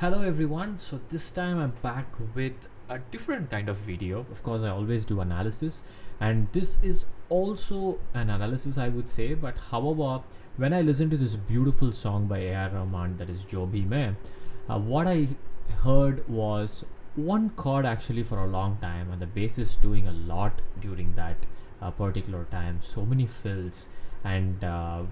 Hello everyone, so this time I'm back with a different kind of video. Of course I always do analysis, and this is also an analysis I would say, but however when I listen to this beautiful song by A R Rahman, that is Jo Bhi Main, what I heard was one chord actually for a long time, and the bass is doing a lot during that particular time, so many fills, and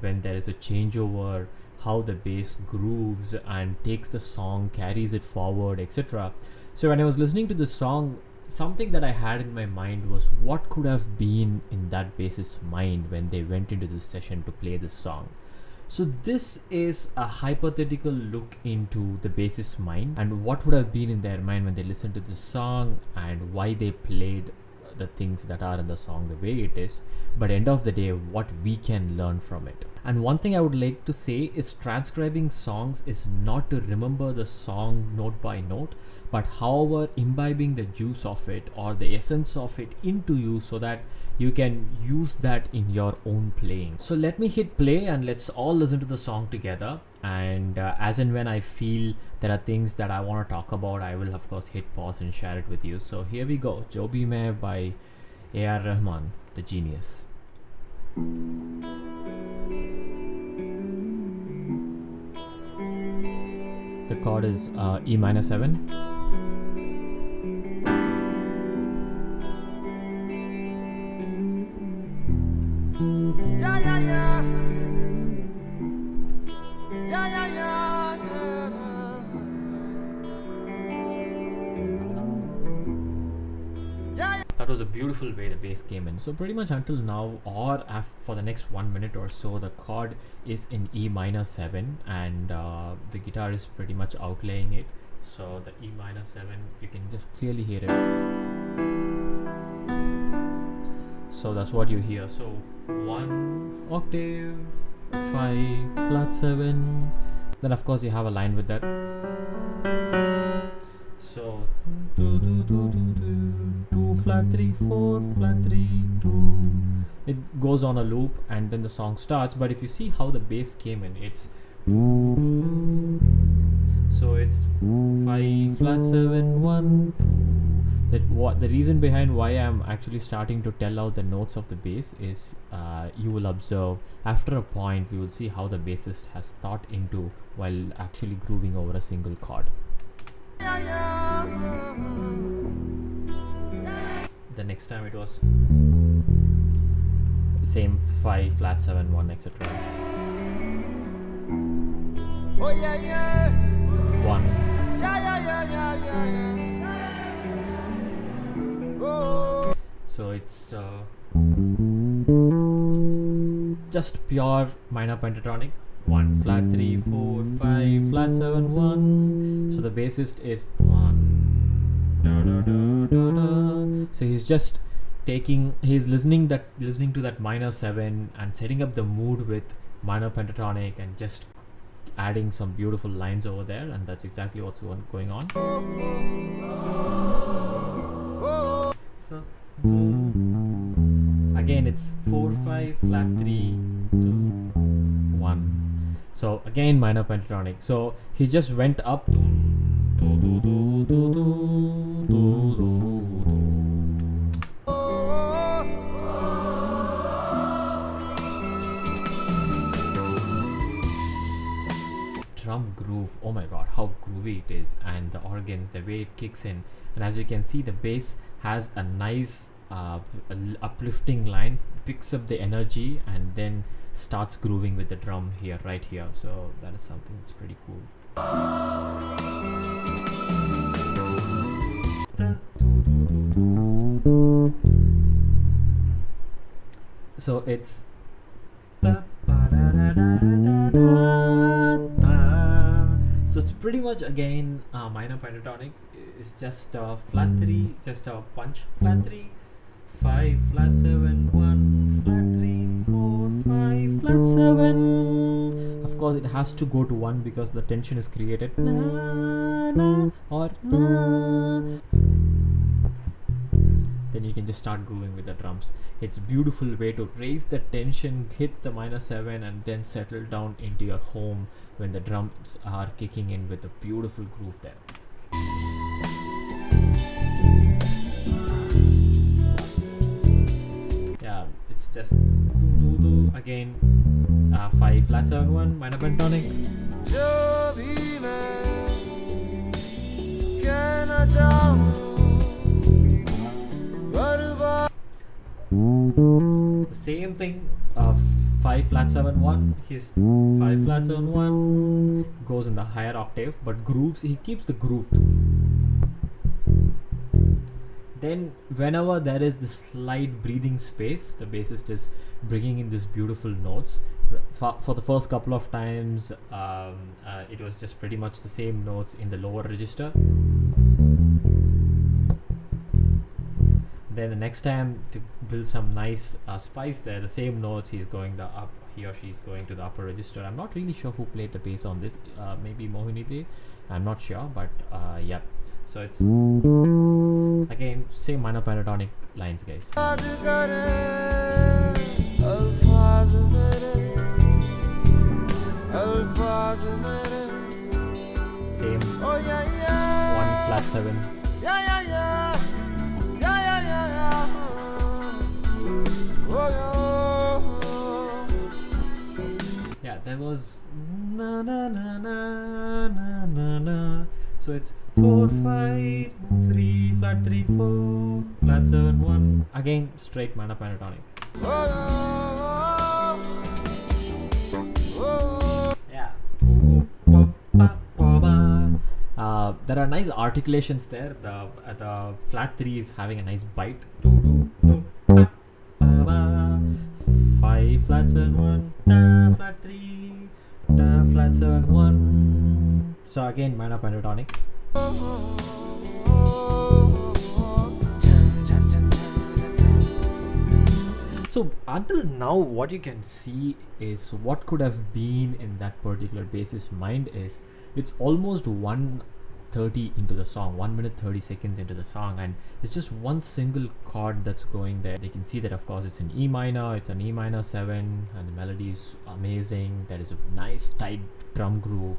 when there is a changeover, how the bass grooves and takes the song, carries it forward, etc. So when I was listening to the song, something that I had in my mind was what could have been in that bassist's mind when they went into this session to play this song. So this is a hypothetical look into the bassist's mind and what would have been in their mind when they listened to this song and why they played the things that are in the song the way it is, but end of the day what we can learn from it. And one thing I would like to say is transcribing songs is not to remember the song note by note, but however imbibing the juice of it or the essence of it into you so that you can use that in your own playing. So let me hit play and let's all listen to the song together, and as and when I feel there are things that I want to talk about, I will of course hit pause and share it with you. So here we go, Jo Bhi Main by A R Rahman, the genius. The chord is E minor 7. Yeah, yeah, yeah. Yeah, yeah, yeah, yeah. That was a beautiful way the bass came in. So pretty much until now, or for the next 1 minute or so, the chord is in E minor 7, and the guitar is pretty much outlaying it. So the E minor 7, you can just clearly hear it. So that's what you hear. So 1 octave, 5 flat 7. Then of course you have a line with that. So 2 flat 3, 4 flat 3, 2. It goes on a loop and then the song starts. But if you see how the bass came in, it's so it's 5 flat 7 1. That what the reason behind why I'm actually starting to tell out the notes of the bass is you will observe after a point we will see how the bassist has thought into while actually grooving over a single chord. The next time it was same 5 flat 7 1 etc. Oh, yeah, yeah. 1. Yeah, yeah, yeah, yeah, yeah, yeah. Oh. So it's just pure minor pentatonic. 1 flat 3 4 5 flat 7 1. So the bassist is 1 da, da, da, da, da. So he's just he's listening to that minor 7 and setting up the mood with minor pentatonic and just adding some beautiful lines over there, and that's exactly what's going on. So again it's 4 5 flat 3 2 1. So again minor pentatonic. So he just went up to drum groove. Oh my god, how groovy it is, and the organs, the way it kicks in, and as you can see the bass has a nice uplifting line, picks up the energy and then starts grooving with the drum here, right here. So that is something that's pretty cool. So it's so it's pretty much again minor pentatonic. It's just flat 3, just a punch, flat 3 5 flat 7 1 flat 3 4 5 flat 7. Of course it has to go to 1 because the tension is created, na, na, or na. then you can just start grooving with the drums. It's a beautiful way to raise the tension, hit the minor 7, and then settle down into your home when the drums are kicking in with a beautiful groove there. Yeah, it's just again 5 flat 7 1 minor pentatonic. जो भी मैं कहना चाहूँ बर्बाद The same thing, 5 flat 7 1. His 5 flat 7 1 goes in the higher octave, but grooves, he keeps the groove too. Then whenever there is this slight breathing space, the bassist is bringing in these beautiful notes. For the first couple of times, it was just pretty much the same notes in the lower register. Then the next time, to build some nice spice there, the same notes, he or she's going to the upper register. I'm not really sure who played the bass on this, maybe Mohinite, I'm not sure, but yeah. So it's again same minor pentatonic lines, guys. Same 1 flat 7. Yeah, there was na na na na na na na. So it's 4 5 3 flat 3 4 flat 7 1. Again straight minor pentatonic. Yeah. There are nice articulations there. The flat 3 is having a nice bite. 5 flat 7 1 da flat 3 da flat 7 1. So again minor pentatonic. So until now, what you can see is what could have been in that particular bassist's mind is it's almost 1:30 into the song, 1 minute 30 seconds into the song, and it's just one single chord that's going there. They can see that of course it's an E minor, it's an E minor 7, and the melody is amazing. There is a nice tight drum groove.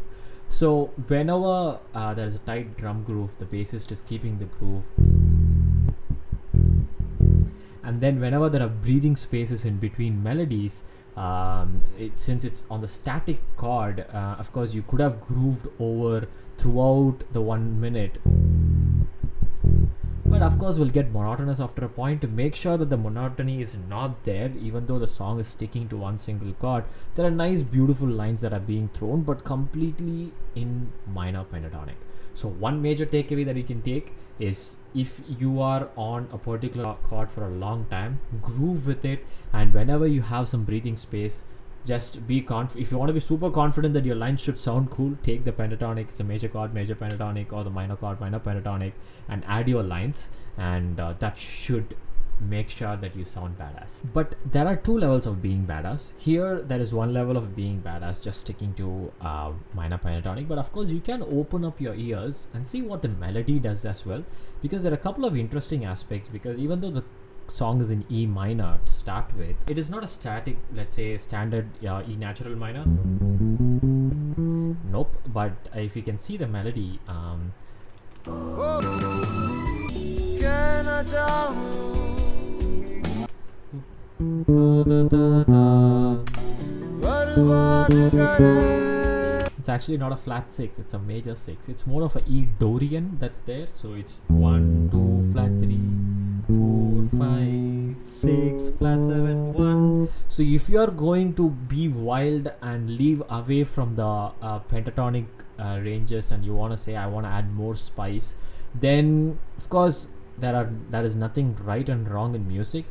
So whenever there is a tight drum groove, the bassist is keeping the groove. And then whenever there are breathing spaces in between melodies, since it's on the static chord, of course you could have grooved over throughout the 1 minute, but of course will get monotonous after a point. To make sure that the monotony is not there, even though the song is sticking to one single chord, there are nice beautiful lines that are being thrown, but completely in minor pentatonic. So one major takeaway that you can take is, if you are on a particular chord for a long time, groove with it, and whenever you have some breathing space, just be if you want to be super confident that your line should sound cool, take the pentatonic, it's a major chord major pentatonic, or the minor chord minor pentatonic, and add your lines, and that should make sure that you sound badass. But there are two levels of being badass. Here there is one level of being badass just sticking to minor pentatonic, but of course you can open up your ears and see what the melody does as well, because there are a couple of interesting aspects. Because even though the song is in E minor to start with, it is not a static, let's say standard E natural minor. Nope. But if you can see the melody, it's actually not a flat 6, it's a major 6. It's more of a E Dorian that's there. So it's 1 2 flat 3 4 5 6 flat 7 1. So if you are going to be wild and leave away from the pentatonic ranges, and you want to say I want to add more spice, then of course there is nothing right and wrong in music.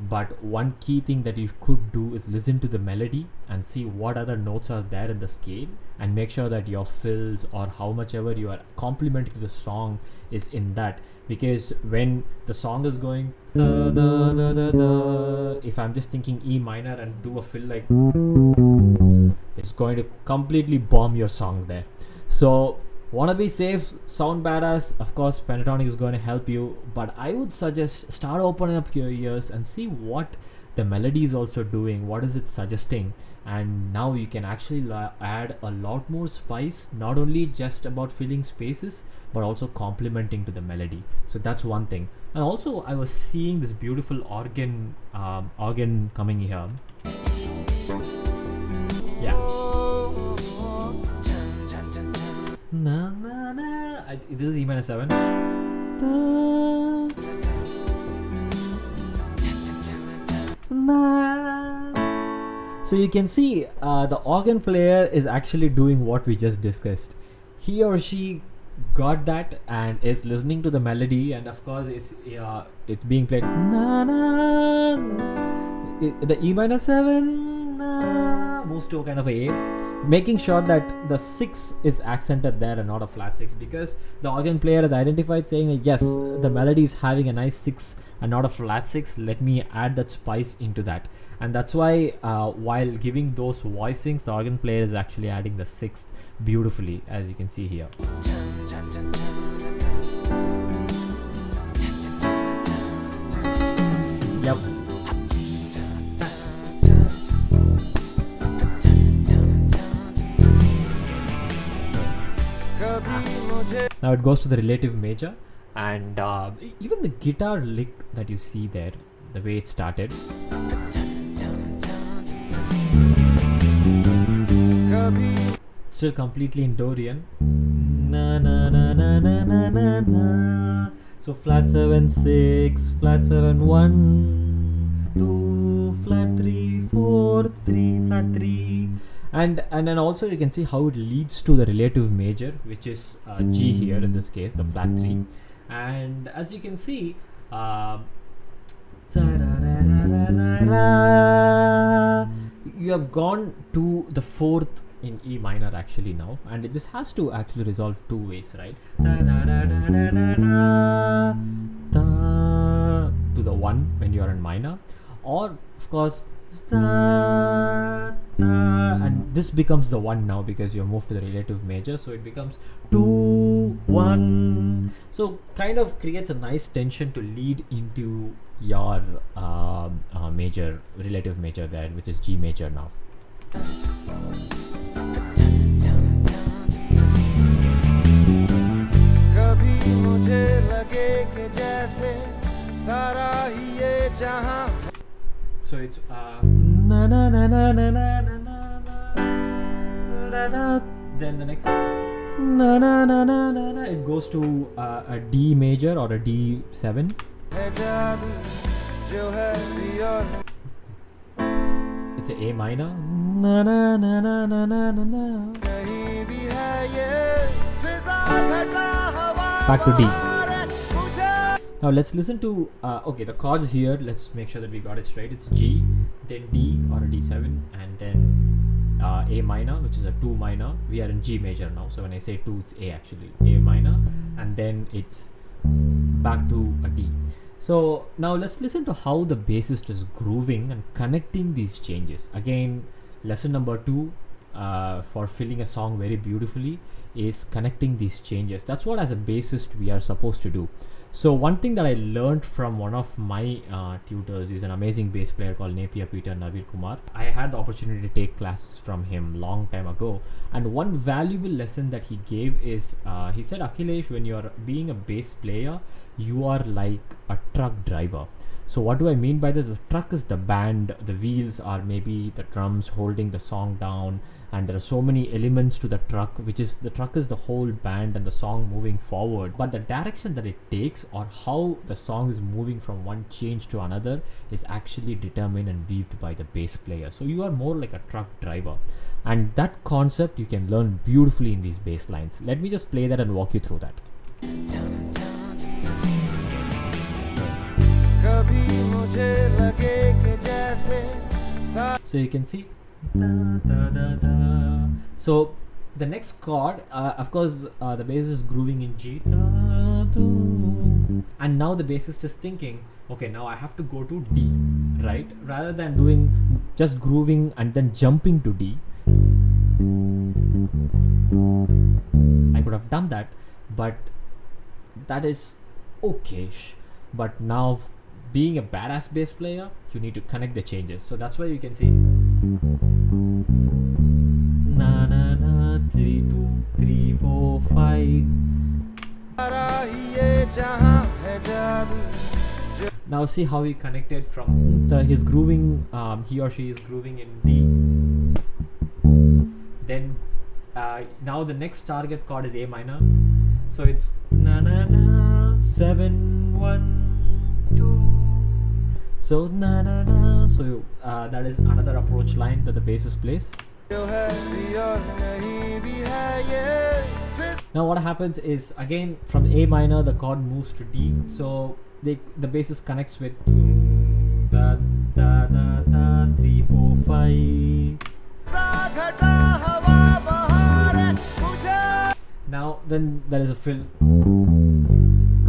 But one key thing that you could do is listen to the melody and see what other notes are there in the scale, and make sure that your fills or how much ever you are complementing the song is in that. Because when the song is going da, da, da, da, da, if I'm just thinking E minor and do a fill like, it's going to completely bomb your song there. So Wanna be safe, sound badass? Of course, pentatonic is going to help you, but I would suggest start opening up your ears and see what the melody is also doing, what is it suggesting, and now you can actually add a lot more spice, not only just about filling spaces, but also complementing to the melody. So that's one thing. And also, I was seeing this beautiful organ coming here. Yeah. Na, na, na. This is E minor 7. So you can see the organ player is actually doing what we just discussed. He or she got that and is listening to the melody, and of course it's being played. Na, na, the E minor 7 na, moves to a kind of a A, making sure that the 6 is accented there and not a flat 6, because the organ player has identified saying that yes, the melody is having a nice 6 and not a flat 6. Let me add that spice into that. And that's why while giving those voicings, the organ player is actually adding the 6th beautifully, as you can see here. Yep. Now it goes to the relative major, and even the guitar lick that you see there, the way it started. Still completely in Dorian. Na, na, na, na, na, na, na, na. So flat 7 6, flat 7 1, 2, flat 3 4, 3, flat 3. And then also you can see how it leads to the relative major, which is G here in this case, the flat 3. And as you can see, you have gone to the 4th in E minor actually now, and this has to actually resolve two ways, right? To the 1 when you are in minor, or of course and this becomes the 1 now because you moved to the relative major, so it becomes 2 1. So kind of creates a nice tension to lead into your major, relative major there, which is G major now. So it's na na na na na na na na. Then the next na na na na na na. It goes to a D major or a D7. It's a A minor. Na na na na na na na na. Back to D. Now let's listen to okay, the chords here. Let's make sure that we got it straight. It's G, then D or a D7, and then A minor, which is a 2 minor. We are in G major now, so when I say 2, it's A actually. A minor, and then it's back to a D. So now let's listen to how the bassist is grooving and connecting these changes. Again, lesson number 2 for filling a song very beautifully is connecting these changes. That's what as a bassist we are supposed to do. So one thing that I learned from one of my tutors is an amazing bass player called Napier Peter Navir Kumar. I had the opportunity to take classes from him long time ago, and one valuable lesson that he gave is he said, Akhilesh, when you're being a bass player, you are like a truck driver. So what do I mean by this? The truck is the band, the wheels are maybe the drums holding the song down, and there are so many elements to the truck, which is the truck is the whole band and the song moving forward. But the direction that it takes or how the song is moving from one change to another is actually determined and weaved by the bass player. So you are more like a truck driver, and that concept you can learn beautifully in these bass lines. Let me just play that and walk you through that. So you can see so the next chord, of course the bass is grooving in G, and now the bassist is thinking, okay, now I have to go to D, right? Rather than doing just grooving and then jumping to D, I could have done that, but that is okay. But now, being a badass bass player, you need to connect the changes. So that's why you can see na na na 3 2 3 4 5. सारा ही ये जहां है जादू Now see how he connected from his grooving. He or she is grooving in D. Then now the next target chord is A minor. So it's na na na 7 1 2. So na na na. So that is another approach line that the bassist plays. जो है भी और नहीं भी है ये फिर Now what happens is, again from A minor the chord moves to D. So the bassist connects with da da da da 3 4 5. सा घटा हवा बहार है मुझे Now then there is a fill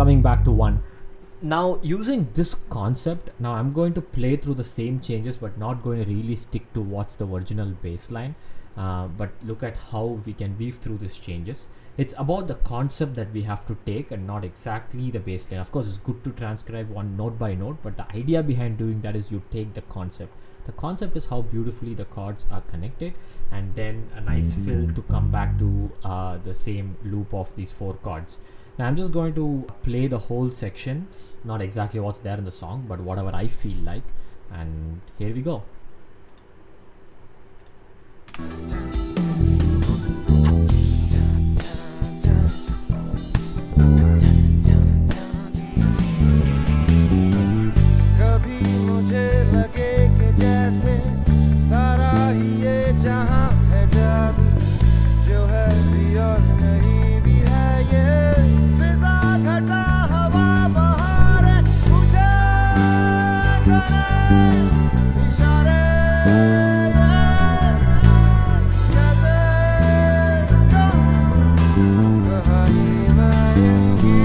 coming back to 1. Now using this concept, now I'm going to play through the same changes but not going to really stick to what's the original bass line, but look at how we can weave through these changes. It's about the concept that we have to take and not exactly the bass line. Of course it's good to transcribe one note by note, but the idea behind doing that is you take the concept. The concept is how beautifully the chords are connected, and then a nice fill to come back to the same loop of these 4 chords. Now I'm just going to play the whole section, not exactly what's there in the song, but whatever I feel like, and here we go. कभी मुझे लगे कि जैसे सारा ही ये जहां है जादू जो है भी और नहीं भी है ये फिजा घटा हवा बहार है मुझे करे इशारे जैसे कहूं कहानी बनेगी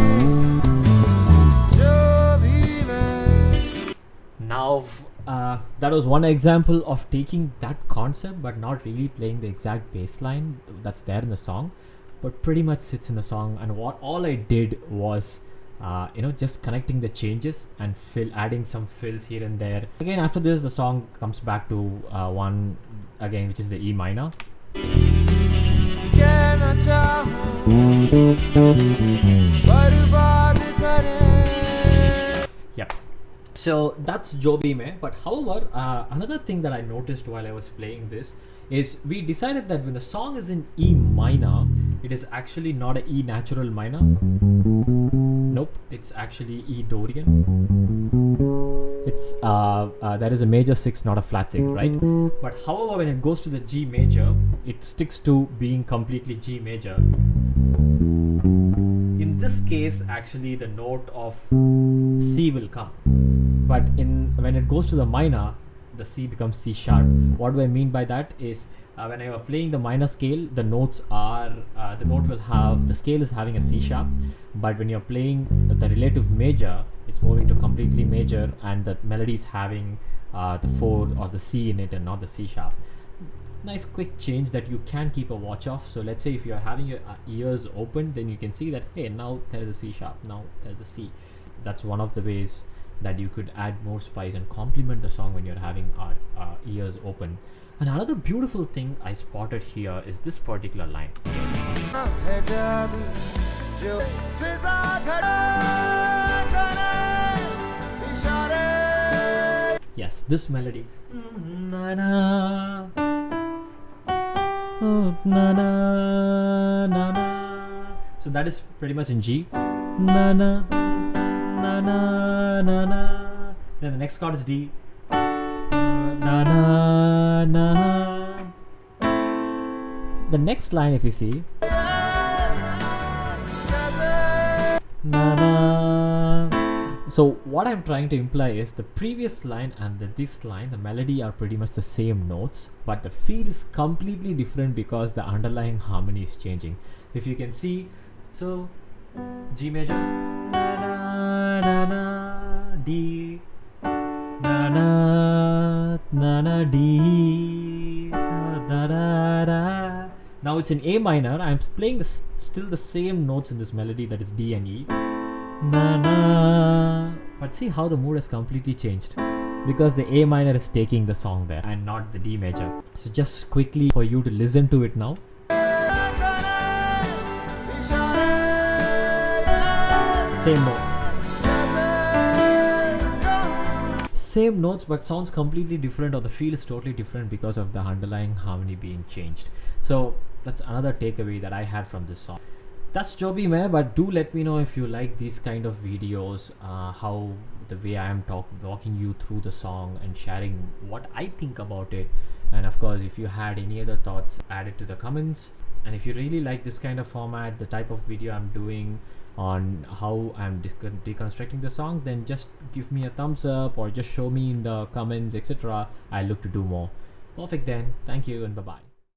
जो भी मैं Now that was one example of taking that concept but not really playing the exact bass line that's there in the song, but pretty much sits in the song. And what all I did was just connecting the changes and adding some fills here and there. Again, after this the song comes back to one again, which is the E minor. कहना चाहूं बर्बाद करे Yep. So that's Joby Mein. But however, another thing that I noticed while I was playing this is we decided that when the song is in E minor, it is actually not a E natural minor. Nope, it's actually E Dorian. It's there is a major 6, not a flat 6, right? But however, when it goes to the G major, it sticks to being completely G major. In this case, actually the note of C will come, but when it goes to the minor, the C becomes C sharp. What do I mean by that is when I am playing the minor scale, the notes are the note will have, the scale is having a C sharp, but when you're playing the relative major, it's moving to completely major, and the melody is having the 4 or the C in it and not the C sharp. Nice quick change that you can keep a watch of. So let's say if you're having your ears open, then you can see that, hey, now there is a C sharp, now there's a C. That's one of the ways that you could add more spice and complement the song when you're having our ears open. And another beautiful thing I spotted here is this particular line. है जादू जो फिजा घटा करे इशारे Yes, this melody. Na na. Oh, na na na na. So that is pretty much in G. Na na na na na na. Then the next chord is D. Na na na. The next line, if you see, na na. So what I'm trying to imply is the previous line and this line, the melody are pretty much the same notes, but the feel is completely different because the underlying harmony is changing. If you can see, so G major, na na na na, D, na na na na, D, da da da da. Now it's in A minor. I'm playing still the same notes in this melody, that is D and E. Na, na. But see how the mood has completely changed, because the A minor is taking the song there and not the D major. So just quickly for you to listen to it now. Same notes. Same notes, but sounds completely different, or the feel is totally different because of the underlying harmony being changed. So that's another takeaway that I had from this song. That's Joby Mein, but do let me know if you like these kind of videos, how the way I am walking you through the song and sharing what I think about it. And of course, if you had any other thoughts, add it to the comments. And if you really like this kind of format, the type of video I'm doing on how I'm deconstructing the song, then just give me a thumbs up or just show me in the comments, etc. I look to do more. Perfect then. Thank you and bye bye.